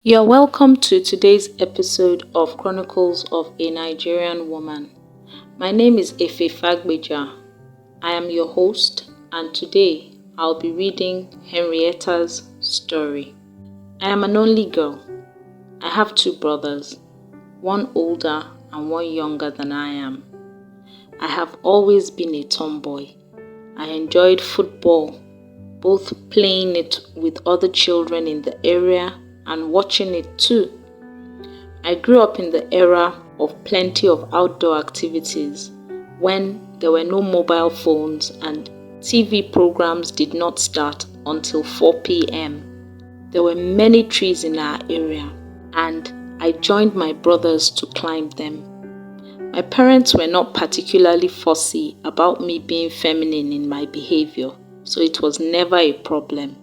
You're welcome to today's episode of Chronicles of a Nigerian Woman. My name is Fagbeja. I am your host, and today I'll be reading Henrietta's story. I am an only girl. I have two brothers, one older and one younger than I am. I have always been a tomboy. I enjoyed football, both playing it with other children in the area and watching it too. I grew up in the era of plenty of outdoor activities when there were no mobile phones and TV programs did not start until 4 p.m. There were many trees in our area and I joined my brothers to climb them. My parents were not particularly fussy about me being feminine in my behavior, so it was never a problem.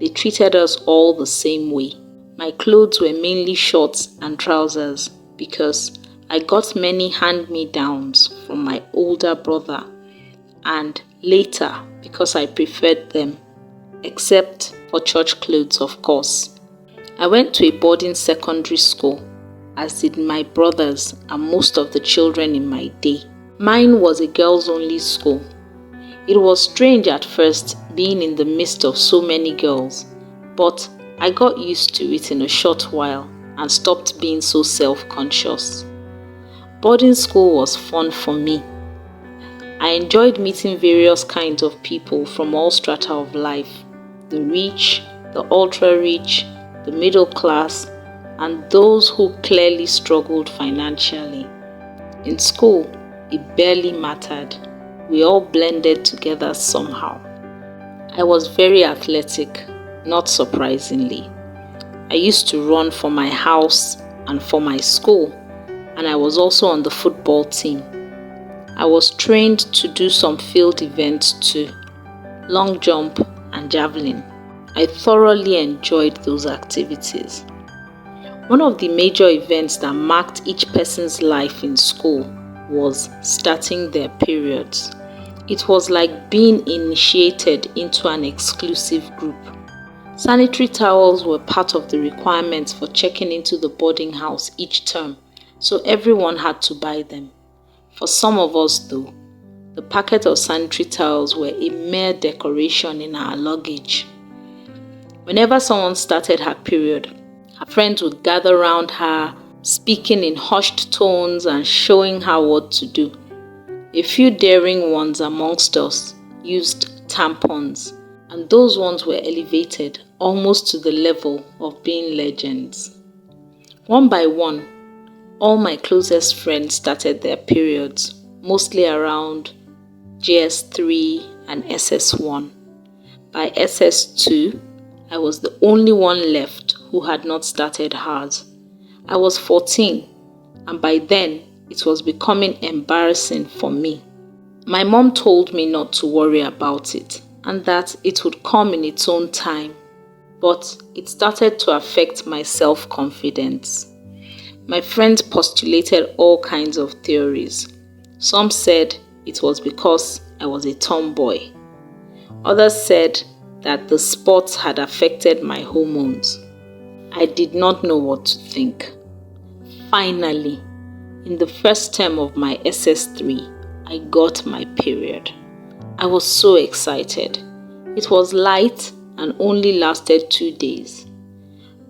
They treated us all the same way. My clothes were mainly shorts and trousers because I got many hand-me-downs from my older brother, and later because I preferred them, except for church clothes, of course. I went to a boarding secondary school, as did my brothers and most of the children in my day. Mine was a girls-only school. It was strange at first being in the midst of so many girls, but I got used to it in a short while and stopped being so self-conscious. Boarding school was fun for me. I enjoyed meeting various kinds of people from all strata of life, the rich, the ultra-rich, the middle class, and those who clearly struggled financially. In school, it barely mattered. We all blended together somehow. I was very athletic, not surprisingly. I used to run for my house and for my school, and I was also on the football team. I was trained to do some field events too, long jump and javelin. I thoroughly enjoyed those activities. One of the major events that marked each person's life in school was starting their periods. It was like being initiated into an exclusive group. Sanitary towels were part of the requirements for checking into the boarding house each term, so everyone had to buy them. For some of us though, the packet of sanitary towels were a mere decoration in our luggage. Whenever someone started her period, her friends would gather around her, speaking in hushed tones and showing her what to do. A few daring ones amongst us used tampons, and those ones were elevated almost to the level of being legends. One by one, all my closest friends started their periods, mostly around GS3 and SS1. By SS2, I was the only one left who had not started hers. I was 14, and by then, it was becoming embarrassing for me. My mom told me not to worry about it and that it would come in its own time, but it started to affect my self-confidence. My friends postulated all kinds of theories. Some said it was because I was a tomboy. Others said that the sports had affected my hormones. I did not know what to think. Finally, in the first term of my SS3, I got my period. I was so excited. It was light and only lasted 2 days.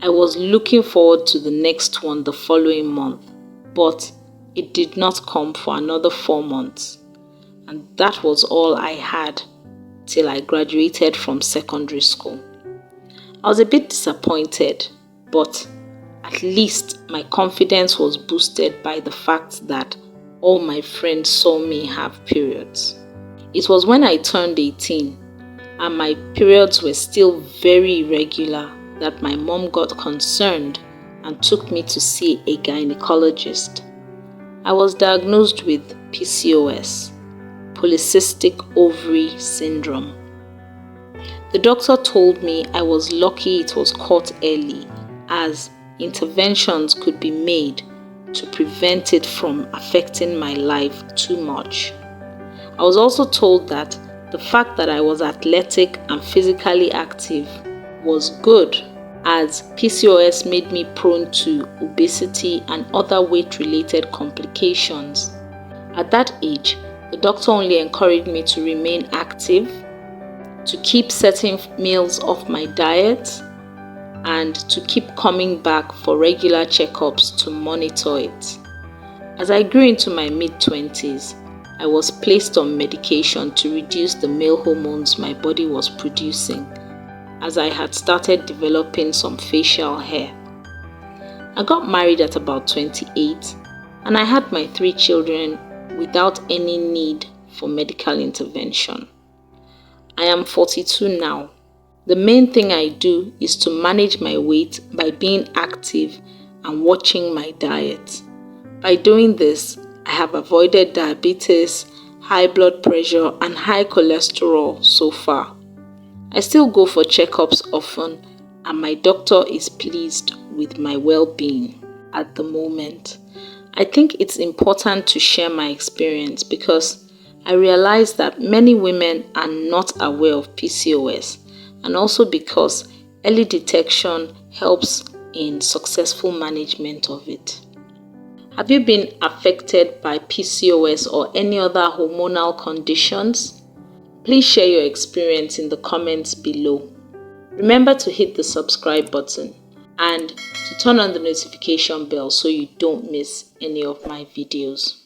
I was looking forward to the next one the following month, but it did not come for another 4 months. And that was all I had till I graduated from secondary school. I was a bit disappointed, but at least my confidence was boosted by the fact that all my friends saw me have periods. It was when I turned 18 and my periods were still very irregular that my mom got concerned and took me to see a gynecologist. I was diagnosed with PCOS, polycystic ovary syndrome. The doctor told me I was lucky it was caught early, as interventions could be made to prevent it from affecting my life too much. I was also told that the fact that I was athletic and physically active was good as PCOS made me prone to obesity and other weight-related complications. At that age, the doctor only encouraged me to remain active, to keep certain meals off my diet, and to keep coming back for regular checkups to monitor it. As I grew into my mid-20s, I was placed on medication to reduce the male hormones my body was producing, as I had started developing some facial hair. I got married at about 28, and I had my 3 children without any need for medical intervention. I am 42 now. The main thing I do is to manage my weight by being active and watching my diet. By doing this, I have avoided diabetes, high blood pressure, and high cholesterol so far. I still go for checkups often, and my doctor is pleased with my well-being at the moment. I think it's important to share my experience because I realize that many women are not aware of PCOS, and also because early detection helps in successful management of it. Have you been affected by PCOS or any other hormonal conditions? Please share your experience in the comments below. Remember to hit the subscribe button and to turn on the notification bell so you don't miss any of my videos.